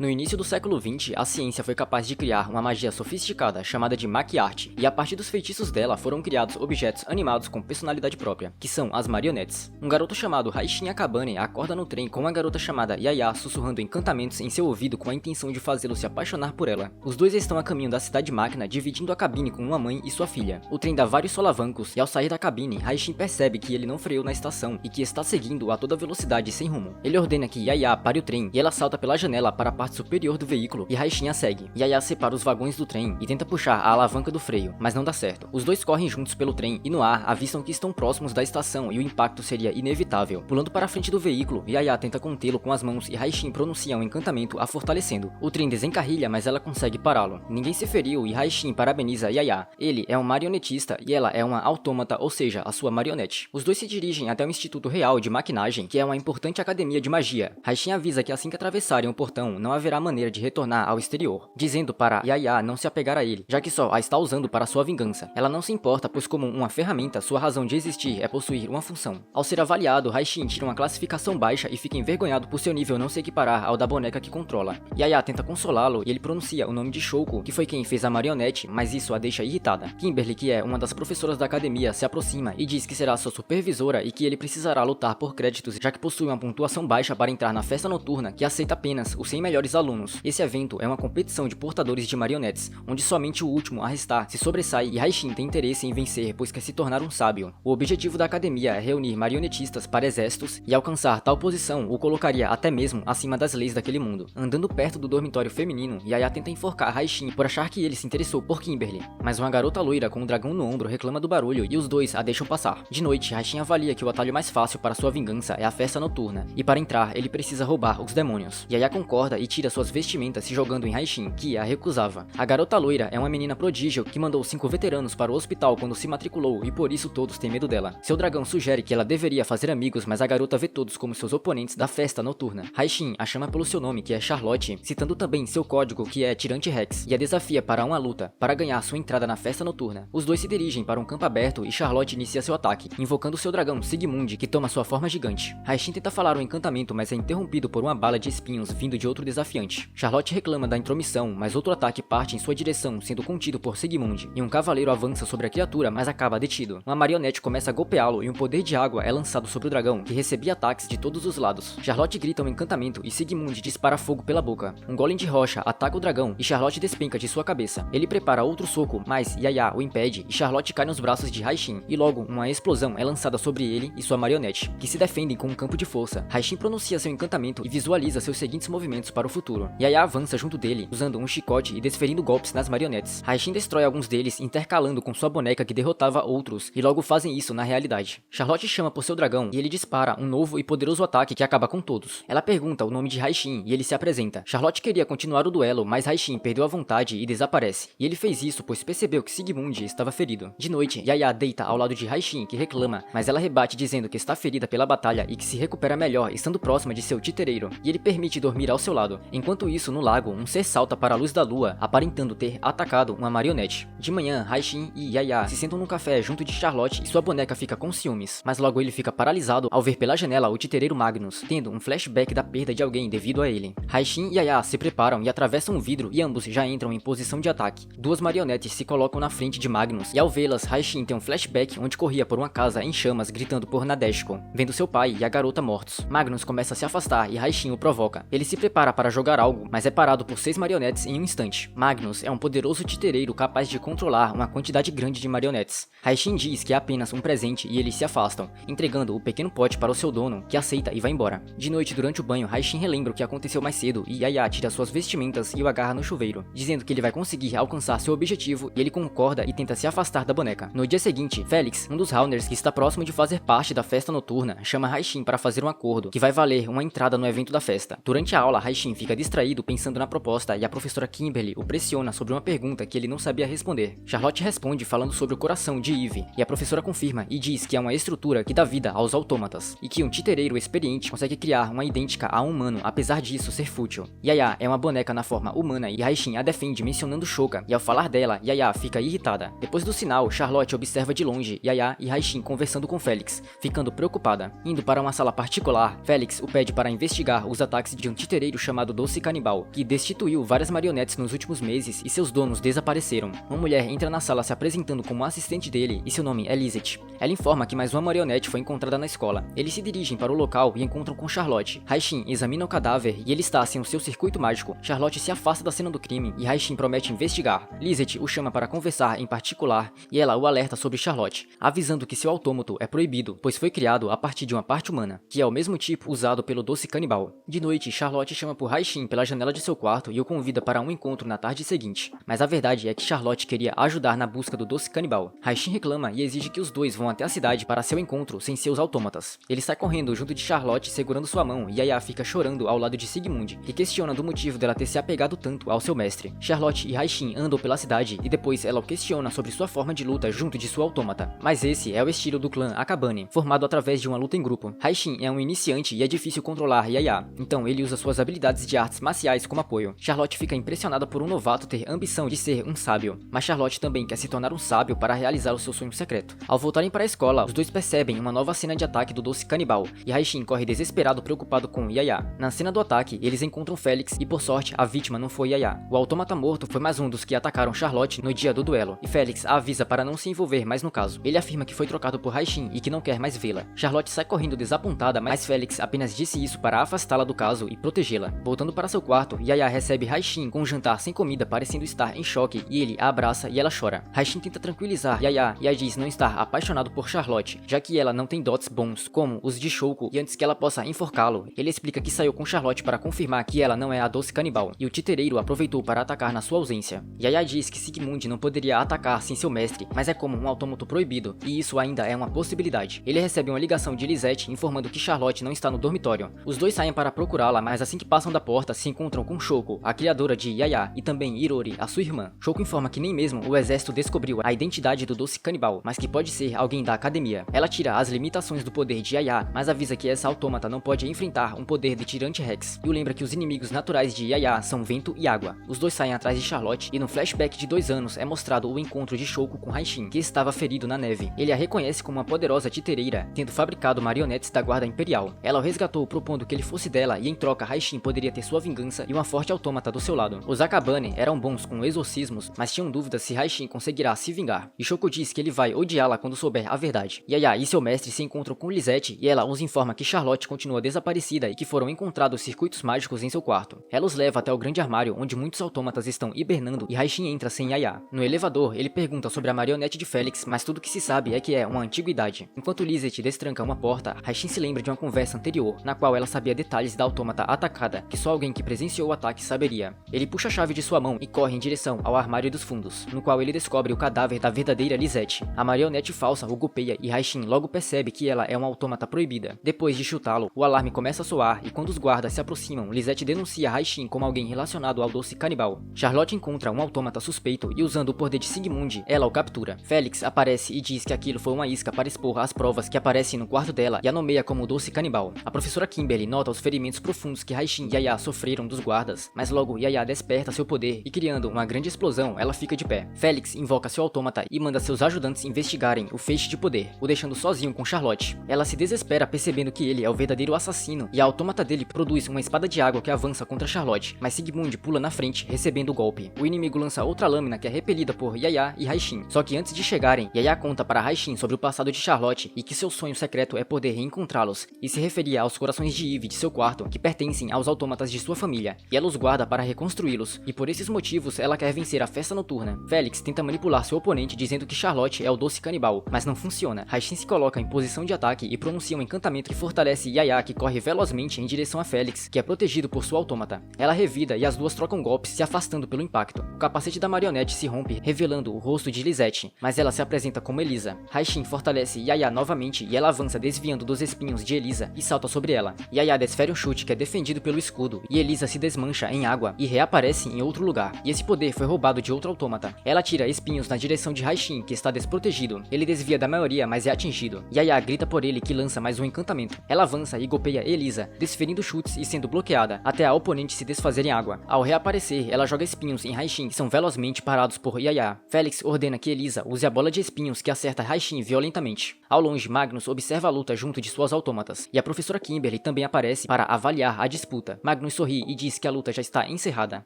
No início do século XX, a ciência foi capaz de criar uma magia sofisticada chamada de maquiarte, e a partir dos feitiços dela foram criados objetos animados com personalidade própria, que são as marionetes. Um garoto chamado Raishin Akabane acorda no trem com uma garota chamada Yaya sussurrando encantamentos em seu ouvido com a intenção de fazê-lo se apaixonar por ela. Os dois estão a caminho da cidade máquina, dividindo a cabine com uma mãe e sua filha. O trem dá vários solavancos, e ao sair da cabine, Raishin percebe que ele não freou na estação e que está seguindo a toda velocidade sem rumo. Ele ordena que Yaya pare o trem, e ela salta pela janela para a parte superior do veículo, e Raishin a segue. Yaya separa os vagões do trem e tenta puxar a alavanca do freio, mas não dá certo. Os dois correm juntos pelo trem e no ar avistam que estão próximos da estação e o impacto seria inevitável. Pulando para a frente do veículo, Yaya tenta contê-lo com as mãos e Raishin pronuncia um encantamento a fortalecendo. O trem desencarrilha, mas ela consegue pará-lo. Ninguém se feriu e Raishin parabeniza Yaya. Ele é um marionetista e ela é uma autômata, ou seja, a sua marionete. Os dois se dirigem até o Instituto Real de Maquinagem, que é uma importante academia de magia. Raishin avisa que assim que atravessarem o portão, não haverá maneira de retornar ao exterior, dizendo para Yaya não se apegar a ele, já que só a está usando para sua vingança. Ela não se importa, pois como uma ferramenta, sua razão de existir é possuir uma função. Ao ser avaliado, Raishin tira uma classificação baixa e fica envergonhado por seu nível não se equiparar ao da boneca que controla. Yaya tenta consolá-lo e ele pronuncia o nome de Shouko, que foi quem fez a marionete, mas isso a deixa irritada. Kimberly, que é uma das professoras da academia, se aproxima e diz que será sua supervisora e que ele precisará lutar por créditos, já que possui uma pontuação baixa para entrar na festa noturna, que aceita apenas os 100 melhores alunos. Esse evento é uma competição de portadores de marionetes, onde somente o último a restar se sobressai e Raishin tem interesse em vencer, pois quer se tornar um sábio. O objetivo da academia é reunir marionetistas para exércitos e alcançar tal posição o colocaria até mesmo acima das leis daquele mundo. Andando perto do dormitório feminino, Yaya tenta enforcar Raishin por achar que ele se interessou por Kimberly, mas uma garota loira com um dragão no ombro reclama do barulho e os dois a deixam passar. De noite, Raishin avalia que o atalho mais fácil para sua vingança é a festa noturna, e para entrar ele precisa roubar os demônios. Yaya concorda e tira suas vestimentas se jogando em Raishin, que a recusava. A garota loira é uma menina prodígio que mandou 5 veteranos para o hospital quando se matriculou e por isso todos têm medo dela. Seu dragão sugere que ela deveria fazer amigos, mas a garota vê todos como seus oponentes da festa noturna. Raishin a chama pelo seu nome, que é Charlotte, citando também seu código, que é Tirante Rex, e a desafia para uma luta, para ganhar sua entrada na festa noturna. Os dois se dirigem para um campo aberto e Charlotte inicia seu ataque, invocando seu dragão Sigmund, que toma sua forma gigante. Raishin tenta falar um encantamento, mas é interrompido por uma bala de espinhos vindo de outro desafiante. Charlotte reclama da intromissão, mas outro ataque parte em sua direção, sendo contido por Sigmund, e um cavaleiro avança sobre a criatura, mas acaba detido. Uma marionete começa a golpeá-lo e um poder de água é lançado sobre o dragão, que recebia ataques de todos os lados. Charlotte grita um encantamento e Sigmund dispara fogo pela boca. Um golem de rocha ataca o dragão e Charlotte despenca de sua cabeça. Ele prepara outro soco, mas Yaya o impede e Charlotte cai nos braços de Raishin, e logo uma explosão é lançada sobre ele e sua marionete, que se defendem com um campo de força. Raishin pronuncia seu encantamento e visualiza seus seguintes movimentos para o futuro. Yaya avança junto dele, usando um chicote e desferindo golpes nas marionetes. Raishin destrói alguns deles, intercalando com sua boneca que derrotava outros, e logo fazem isso na realidade. Charlotte chama por seu dragão e ele dispara um novo e poderoso ataque que acaba com todos. Ela pergunta o nome de Raishin e ele se apresenta. Charlotte queria continuar o duelo, mas Raishin perdeu a vontade e desaparece. E ele fez isso pois percebeu que Sigmund estava ferido. De noite, Yaya deita ao lado de Raishin, que reclama, mas ela rebate dizendo que está ferida pela batalha e que se recupera melhor estando próxima de seu titereiro, e ele permite dormir ao seu lado. Enquanto isso, no lago, um ser salta para a luz da lua, aparentando ter atacado uma marionete. De manhã, Raishin e Yaya se sentam num café junto de Charlotte e sua boneca fica com ciúmes, mas logo ele fica paralisado ao ver pela janela o titereiro Magnus, tendo um flashback da perda de alguém devido a ele. Raishin e Yaya se preparam e atravessam o vidro e ambos já entram em posição de ataque. Duas marionetes se colocam na frente de Magnus e ao vê-las, Raishin tem um flashback onde corria por uma casa em chamas gritando por Nadeshiko, vendo seu pai e a garota mortos. Magnus começa a se afastar e Raishin o provoca. Ele se prepara para jogar algo, mas é parado por 6 marionetes em um instante. Magnus é um poderoso titereiro capaz de controlar uma quantidade grande de marionetes. Raishin diz que é apenas um presente e eles se afastam, entregando o pequeno pote para o seu dono, que aceita e vai embora. De noite, durante o banho, Raishin relembra o que aconteceu mais cedo e Yaya tira suas vestimentas e o agarra no chuveiro, dizendo que ele vai conseguir alcançar seu objetivo, e ele concorda e tenta se afastar da boneca. No dia seguinte, Felix, um dos Rauners que está próximo de fazer parte da festa noturna, chama Raishin para fazer um acordo, que vai valer uma entrada no evento da festa. Durante a aula, Raishin fica distraído pensando na proposta e a professora Kimberly o pressiona sobre uma pergunta que ele não sabia responder. Charlotte responde falando sobre o coração de Eve, e a professora confirma e diz que é uma estrutura que dá vida aos autômatas, e que um titereiro experiente consegue criar uma idêntica a um humano, apesar disso ser fútil. Yaya é uma boneca na forma humana e Raishin a defende mencionando Shouka, e ao falar dela, Yaya fica irritada. Depois do sinal, Charlotte observa de longe Yaya e Raishin conversando com Felix, ficando preocupada. Indo para uma sala particular, Felix o pede para investigar os ataques de um titereiro chamado chamado Doce Canibal, que destituiu várias marionetes nos últimos meses e seus donos desapareceram. Uma mulher entra na sala se apresentando como assistente dele e seu nome é Lizette. Ela informa que mais uma marionete foi encontrada na escola. Eles se dirigem para o local e encontram com Charlotte. Haishin examina o cadáver e ele está sem o seu circuito mágico. Charlotte se afasta da cena do crime e Haishin promete investigar. Lizette o chama para conversar em particular e ela o alerta sobre Charlotte, avisando que seu autômato é proibido, pois foi criado a partir de uma parte humana, que é o mesmo tipo usado pelo Doce Canibal. De noite, Charlotte chama por Haishin pela janela de seu quarto e o convida para um encontro na tarde seguinte. Mas a verdade é que Charlotte queria ajudar na busca do Doce Canibal. Haishin reclama e exige que os dois vão até a cidade para seu encontro sem seus autômatas. Ele sai correndo junto de Charlotte segurando sua mão e Yaya fica chorando ao lado de Sigmund, que questiona do motivo dela ter se apegado tanto ao seu mestre. Charlotte e Haishin andam pela cidade e depois ela o questiona sobre sua forma de luta junto de sua autômata. Mas esse é o estilo do clã Akabane, formado através de uma luta em grupo. Haishin é um iniciante e é difícil controlar Yaya, então ele usa suas habilidades de artes marciais como apoio. Charlotte fica impressionada por um novato ter ambição de ser um sábio, mas Charlotte também quer se tornar um sábio para realizar o seu sonho secreto. Ao voltarem para a escola, os dois percebem uma nova cena de ataque do Doce Canibal, e Haishin corre desesperado preocupado com Yaya. Na cena do ataque, eles encontram Felix e por sorte a vítima não foi Yaya. O autômata morto foi mais um dos que atacaram Charlotte no dia do duelo, e Felix a avisa para não se envolver mais no caso. Ele afirma que foi trocado por Haishin e que não quer mais vê-la. Charlotte sai correndo desapontada, mas Felix apenas disse isso para afastá-la do caso e protegê-la. Voltando para seu quarto, Yaya recebe Haishin com um jantar sem comida, parecendo estar em choque, e ele a abraça e ela chora. Haishin tenta tranquilizar Yaya e a diz não estar apaixonado por Charlotte, já que ela não tem dotes bons, como os de Shouko, e antes que ela possa enforcá-lo, ele explica que saiu com Charlotte para confirmar que ela não é a Doce Canibal, e o titereiro aproveitou para atacar na sua ausência. Yaya diz que Sigmund não poderia atacar sem seu mestre, mas é como um autômato proibido, e isso ainda é uma possibilidade. Ele recebe uma ligação de Lizette informando que Charlotte não está no dormitório. Os dois saem para procurá-la, mas assim que passam da porta, se encontram com Shouko, a criadora de Yaya, e também Irori, a sua irmã. Shouko informa que nem mesmo o exército descobriu a identidade do Doce Canibal, mas que pode ser alguém da academia. Ela tira as limitações do poder de Yaya, mas avisa que essa autômata não pode enfrentar um poder de Tirante Rex, e o lembra que os inimigos naturais de Yaya são vento e água. Os dois saem atrás de Charlotte, e no flashback de 2 anos é mostrado o encontro de Shouko com Haishin, que estava ferido na neve. Ele a reconhece como uma poderosa titereira, tendo fabricado marionetes da guarda imperial. Ela o resgatou propondo que ele fosse dela, e em troca Haishin poderia ter sua vingança e uma forte autômata do seu lado. Os Akabane eram bons com exorcismos, mas tinham dúvidas se Haishin conseguirá se vingar, e Shouko diz que ele vai odiá-la quando souber a verdade. Yaya e seu mestre se encontram com Lizette e ela os informa que Charlotte continua desaparecida e que foram encontrados circuitos mágicos em seu quarto. Ela os leva até o grande armário onde muitos autômatas estão hibernando e Haishin entra sem Yaya. No elevador, ele pergunta sobre a marionete de Felix, mas tudo que se sabe é que é uma antiguidade. Enquanto Lizette destranca uma porta, Haishin se lembra de uma conversa anterior, na qual ela sabia detalhes da autômata atacada, que só alguém que presenciou o ataque saberia. Ele puxa a chave de sua mão e corre em direção ao armário dos fundos, no qual ele descobre o cadáver da verdadeira Lizette. A marionete falsa o golpeia e Haishin logo percebe que ela é uma autômata proibida. Depois de chutá-lo, o alarme começa a soar e quando os guardas se aproximam, Lizette denuncia Haishin como alguém relacionado ao Doce Canibal. Charlotte encontra um autômata suspeito e usando o poder de Sigmund, ela o captura. Felix aparece e diz que aquilo foi uma isca para expor as provas que aparecem no quarto dela e a nomeia como Doce Canibal. A professora Kimberly nota os ferimentos profundos que Haishin e Yaya sofreram dos guardas, mas logo Yaya desperta seu poder e criando uma grande explosão, ela fica de pé. Felix invoca seu autômata e manda seus ajudantes investigarem o feixe de poder, o deixando sozinho com Charlotte. Ela se desespera percebendo que ele é o verdadeiro assassino e a autômata dele produz uma espada de água que avança contra Charlotte, mas Sigmund pula na frente, recebendo o golpe. O inimigo lança outra lâmina que é repelida por Yaya e Haishin, só que antes de chegarem, Yaya conta para Haishin sobre o passado de Charlotte e que seu sonho secreto é poder reencontrá-los, e se referia aos corações de Eve de seu quarto, que pertencem aos autômatas de sua família, e ela os guarda para reconstruí-los, e por esses motivos ela quer vencer a festa noturna. Felix tenta manipular seu oponente dizendo que Charlotte é o Doce Canibal, mas não funciona. Haishin se coloca em posição de ataque e pronuncia um encantamento que fortalece Yaya, que corre velozmente em direção a Felix, que é protegido por sua autômata. Ela revida e as duas trocam golpes, se afastando pelo impacto. O capacete da marionete se rompe, revelando o rosto de Lizette, mas ela se apresenta como Elisa. Haishin fortalece Yaya novamente e ela avança desviando dos espinhos de Elisa e salta sobre ela. Yaya desfere um chute que é defendido pelo escudo e Elisa se desmancha em água e reaparece em outro lugar. E esse poder foi roubado de outro autômata. Ela tira espinhos na direção de Haishin, que está desprotegido. Ele desvia da maioria, mas é atingido. Yaya grita por ele que lança mais um encantamento. Ela avança e golpeia Elisa, desferindo chutes e sendo bloqueada, até a oponente se desfazer em água. Ao reaparecer, ela joga espinhos em Haishin, que são velozmente parados por Yaya. Felix ordena que Elisa use a bola de espinhos que acerta Haishin violentamente. Ao longe, Magnus observa a luta junto de suas autômatas, e a professora Kimberly também aparece para avaliar a disputa. Magnus sorri e diz que a luta já está encerrada.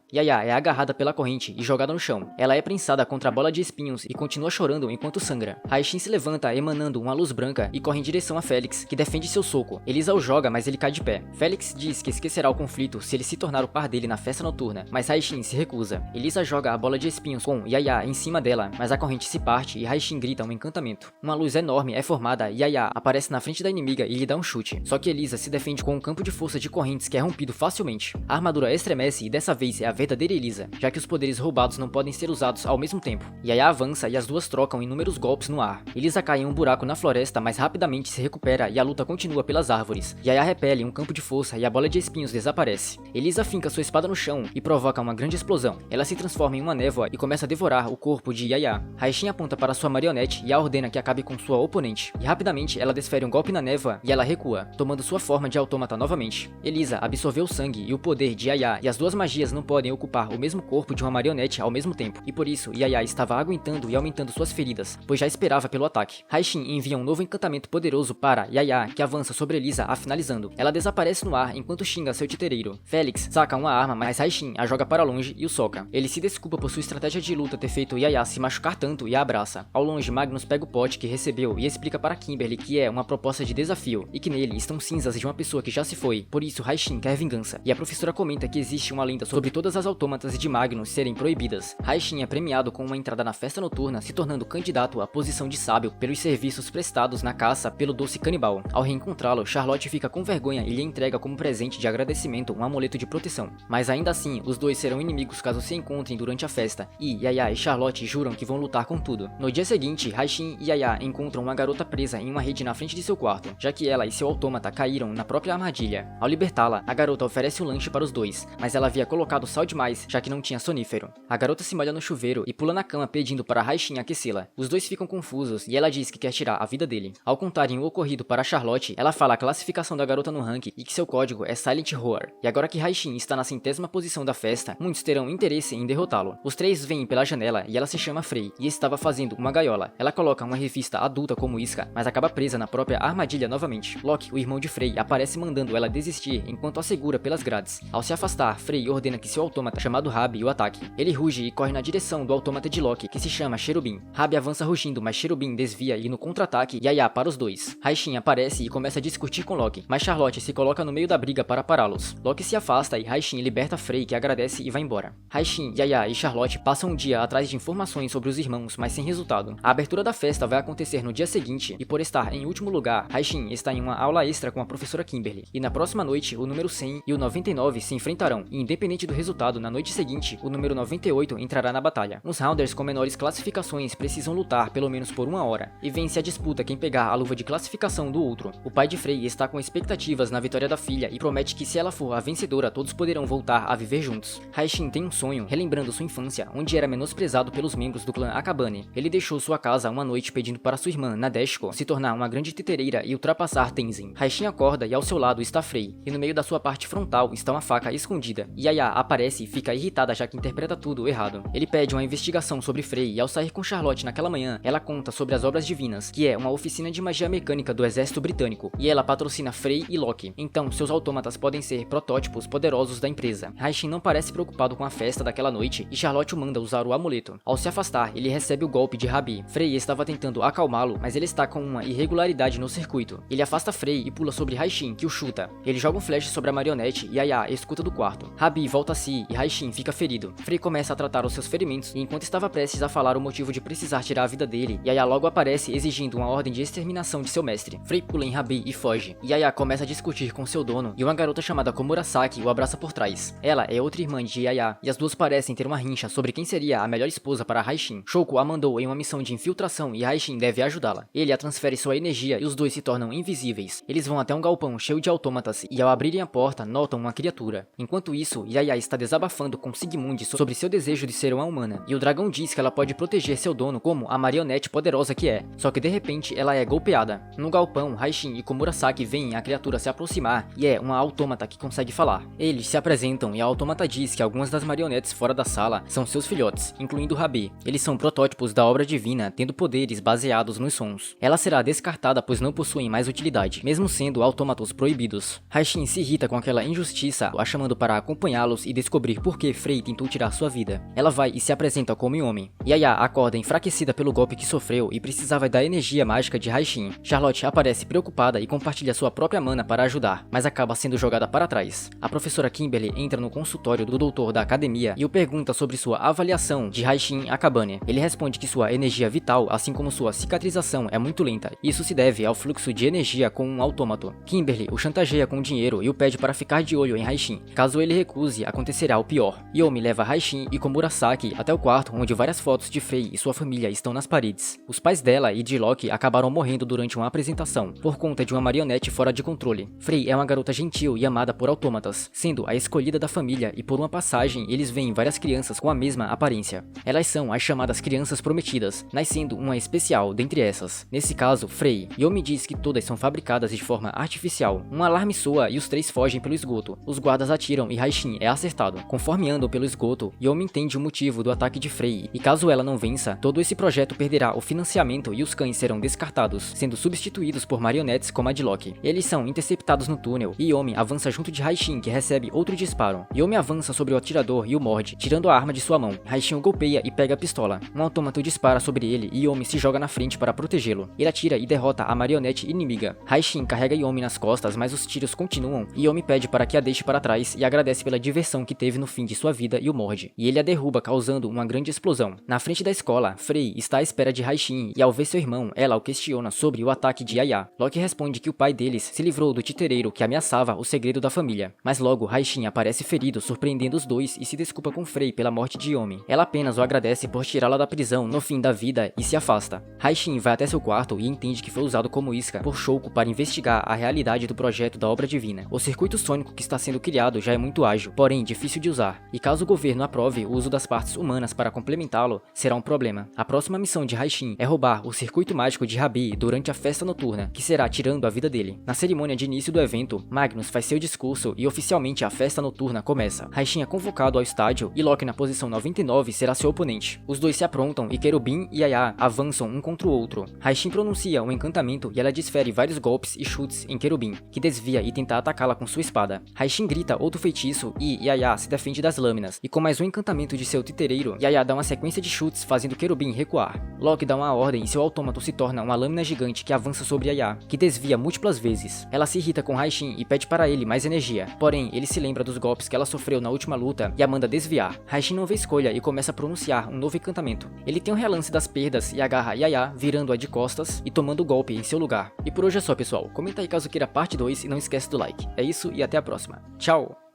Yaya é agarrada pela corrente e jogada no chão. Ela é prensada contra a bola de espinhos e continua chorando enquanto sangra. Raishin se levanta emanando uma luz branca e corre em direção a Felix, que defende seu soco. Elisa o joga, mas ele cai de pé. Felix diz que esquecerá o conflito se ele se tornar o par dele na festa noturna, mas Raishin se recusa. Elisa joga a bola de espinhos com Yaya em cima dela, mas a corrente se parte e Raishin grita um encantamento. Uma luz enorme é formada e Yaya aparece na frente da inimiga e lhe dá um chute. Só que Elisa se defende com um campo de força de correntes que é rompido facilmente. A armadura estremece e dessa vez é a verdadeira Elisa, já que os poderes roubados não podem ser usados ao mesmo tempo. Yaya avança e as duas trocam inúmeros golpes no ar. Elisa cai em um buraco na floresta, mas rapidamente se recupera e a luta continua pelas árvores. Yaya repele um campo de força e a bola de espinhos desaparece. Elisa finca sua espada no chão e provoca uma grande explosão. Ela se transforma em uma névoa e começa a devorar o corpo de Yaya. Raishin aponta para sua marionete e a ordena que acabe com sua oponente. E rapidamente ela desfere um golpe na névoa e ela recua, tomando sua forma de autômata novamente. Elisa absorveu o sangue e o poder de Yaya, e as duas magias não podem ocupar o mesmo corpo de uma marionete ao mesmo tempo, e por isso Yaya estava aguentando e aumentando suas feridas, pois já esperava pelo ataque. Raishin envia um novo encantamento poderoso para Yaya, que avança sobre Elisa, a finalizando. Ela desaparece no ar enquanto xinga seu titereiro. Felix saca uma arma, mas Raishin a joga para longe e o soca. Ele se desculpa por sua estratégia de luta ter feito Yaya se machucar tanto e a abraça. Ao longe, Magnus pega o pote que recebeu e explica para Kimberly que é uma proposta de desafio, e que nele estão cinzas de uma pessoa que já se foi, por isso Raishin quer vingança. E a professora comenta que existe uma lenda sobre todas as autômatas de Magnus serem proibidas. Raishin é premiado com uma entrada na festa noturna, se tornando candidato à posição de sábio pelos serviços prestados na caça pelo doce canibal. Ao reencontrá-lo, Charlotte fica com vergonha e lhe entrega como presente de agradecimento um amuleto de proteção. Mas ainda assim, os dois serão inimigos caso se encontrem durante a festa, e Yaya e Charlotte juram que vão lutar com tudo. No dia seguinte, Raishin e Yaya encontram uma garota presa em uma rede na frente de seu quarto, já que ela e seu autômata caíram na própria armadilha. Ao libertá-la, a garota oferece um lanche para os dois, mas ela havia colocado sal demais, já que não tinha sonífero. A garota se molha no chuveiro e pula na cama pedindo para Raishin aquecê-la. Os dois ficam confusos e ela diz que quer tirar a vida dele. Ao contarem o ocorrido para Charlotte, ela fala a classificação da garota no ranking e que seu código é Silent Roar. E agora que Raishin está na 100ª posição da festa, muitos terão interesse em derrotá-lo. Os três vêm pela janela e ela se chama Frey e estava fazendo uma gaiola. Ela coloca uma revista adulta como isca, mas acaba presa na própria armadilha novamente. Loki, o irmão de Frey, aparece mandando ela desistir enquanto a segura pelas grades. Ao se afastar, Frey ordena que seu autômata chamado Rabi o ataque. Ele ruge e corre na direção do autômata de Loki, que se chama Cherubim. Rabi avança rugindo, mas Cherubim desvia e no contra-ataque, Yaya para os dois. Raishin aparece e começa a discutir com Loki, mas Charlotte se coloca no meio da briga para pará-los. Loki se afasta e Raishin liberta Frey, que agradece e vai embora. Raishin, Yaya e Charlotte passam um dia atrás de informações sobre os irmãos, mas sem resultado. A abertura da festa vai acontecer no dia seguinte, e por estar em último lugar, Raishin está em uma aula extra com a professora Kimberly. E na próxima noite, o número 100 e o 99 se enfrentarão, e independente do resultado, na noite seguinte, o número 98 entrará na batalha. Os rounders com menores classificações precisam lutar pelo menos por 1 hora, e vence a disputa quem pegar a luva de classificação do outro. O pai de Frey está com expectativas na vitória da filha e promete que se ela for a vencedora, todos poderão voltar a viver juntos. Raishin tem um sonho, relembrando sua infância, onde era menosprezado pelos membros do clã Akabane. Ele deixou sua casa uma noite pedindo para sua irmã, Nadeshiko, se tornar uma grande titereira e ultrapassar Tenzin. Raishin acorda e ao seu lado está Frey, e no meio da sua parte frontal está uma faca escondida. Yaya aparece e fica irritada já que interpreta tudo errado. Ele pede uma investigação sobre Frey e ao sair com Charlotte naquela manhã, ela conta sobre as Obras Divinas, que é uma oficina de magia mecânica do exército britânico, e ela patrocina Frey e Loki. Então, seus autômatas podem ser protótipos poderosos da empresa. Raishin não parece preocupado com a festa daquela noite e Charlotte o manda usar o amuleto. Ao se afastar, ele recebe o golpe de Rabi. Frey estava tentando acalmá-lo, mas ele está com uma irregularidade no circuito. Ele afasta Frey e pula sobre Raishin, que o chuta. Ele joga um flash sobre a marionete e Yaya escuta do quarto. Rabi volta a si e Raishin fica ferido. Frey começa a tratar os seus ferimentos e enquanto estava prestes a falar o motivo de precisar tirar a vida dele, Yaya logo aparece exigindo uma ordem de exterminação de seu mestre. Frey pula em Rabi e foge. Yaya começa a discutir com seu dono e uma garota chamada Komurasaki o abraça por trás. Ela é outra irmã de Yaya e as duas parecem ter uma rincha sobre quem seria a melhor esposa para Raishin. Shouko a mandou em uma missão de infiltração e Raishin deve ajudá-la. Ele a transfere sua energia e os dois se tornam invisíveis. Eles vão até um galpão cheio de autômatas e ao abrirem a porta notam uma criatura. Enquanto isso, Yaya está desabafando com Sigmund sobre seu desejo de ser uma humana e o dragão diz que ela pode proteger seu dono como a marionete poderosa que é. Só que de repente ela é golpeada. No galpão, Raishin e Komurasaki veem a criatura se aproximar e é uma autômata que consegue falar. Eles se apresentam e a autômata diz que algumas das marionetes fora da sala são seus filhotes, incluindo Rabi. Eles são protótipos da obra divina, tendo poderes baseados nos sons. Ela será descartada pois não possuem mais utilidade, mesmo sendo autômatos proibidos. Raishin se irrita com aquela injustiça, a chamando para acompanhá-los e descobrir por que Frei tentou tirar sua vida. Ela vai e se apresenta como homem. Yaya acorda enfraquecida pelo golpe que sofreu e precisava da energia mágica de Raishin. Charlotte aparece preocupada e compartilha sua própria mana para ajudar, mas acaba sendo jogada para trás. A professora Kimberly entra no consultório do doutor da academia e o pergunta sobre sua avaliação de Raishin Akabane. Ele responde que sua energia vital, assim como sua cicatrização, é muito lenta. Isso se deve ao fluxo de energia com um autômato. Kimberly o chantageia com dinheiro e o pede para ficar de olho em Raishin. Caso ele recuse, acontecerá o pior. Yomi leva Raishin e Komurasaki até o quarto onde várias fotos de Frei e sua família estão nas paredes. Os pais dela e de Loki acabaram morrendo durante uma apresentação, por conta de uma marionete fora de controle. Frei é uma garota gentil e amada por autômatas, sendo a escolhida da família, e por uma passagem eles veem várias crianças com a mesma aparência. Elas são as chamadas crianças prometidas, nascendo uma especial dentre essas. Nesse caso, Frei. Yomi diz que todas são fabricadas de forma artificial. Um alarme soa e os três fogem pelo esgoto. Os guardas atiram e Raishin é acertado. Conforme andam pelo esgoto, Yomi entende o motivo do ataque de Frei, e caso ela não vença, todo esse projeto perderá o financiamento e os cães serão descartados, sendo substituídos por marionetes como a de Loki. Eles são interceptados no túnel, e Yomi avança junto de Raishin, que recebe outro disparo. Yomi avança sobre o atirador e o morde, tirando a arma de sua mão. Raishin o golpeia e pega a pistola. Um autômato dispara sobre ele e Yomi se joga na frente para protegê-lo. Ele atira e derrota a marionete inimiga. Raishin carrega Yomi nas costas, mas os tiros continuam, e Yomi pede para que a deixe para trás e agradece pela diversão que teve no fim de sua vida e o morde. E ele a derruba, causando uma grande explosão. Na frente da escola, Frei está à espera de Raishin, e ao ver seu irmão, ela o questiona sobre o ataque de Yaya. Loki responde que o pai deles se livrou do titereiro que ameaçava o segredo da família. Mas logo, Raishin aparece ferido, surpreendendo os dois e se desculpa com Frei pela morte de Yomi. Ela apenas o agradece por tirá-la da prisão no fim da vida e se afasta. Raishin vai até seu quarto e entende que foi usado como isca por Shouko para investigar a realidade do projeto da obra divina. O circuito sônico que está sendo criado já é muito ágil, porém difícil de usar, e caso o governo aprove o uso das partes humanas para complementá-lo, será um problema. A próxima missão de Raishin é roubar o circuito mágico de Rabi durante a festa noturna, que será tirando a vida dele. Na cerimônia de início do evento, Magnus faz seu discurso e oficialmente a festa noturna começa. Raishin é convocado ao estádio e Loki na posição 99 será seu oponente. Os dois se aprontam e Querubim e Yaya avançam um contra o outro. Raishin pronuncia um encantamento e ela desfere vários golpes e chutes em Querubim, que desvia e tenta atacá-la com sua espada. Raishin grita outro feitiço e Yaya se defende das lâminas, e com mais um encantamento de seu titereiro, Yaya dá uma sequência de chutes fazendo Querubim recuar. Loki dá uma ordem e seu autômato se torna uma lâmina gigante que avança sobre Yaya, que desvia múltiplas vezes. Ela se irrita com Raishin e pede para ele mais energia, porém ele se lembra dos golpes que ela sofreu na última luta e a manda desviar. Raishin não vê escolha e começa a pronunciar um novo encantamento. Ele tem um relance das perdas e agarra Yaya, virando-a de costas e tomando o golpe em seu lugar. E por hoje é só, pessoal. Comenta aí caso queira parte 2 e não esquece do like. É isso e até a próxima. Tchau!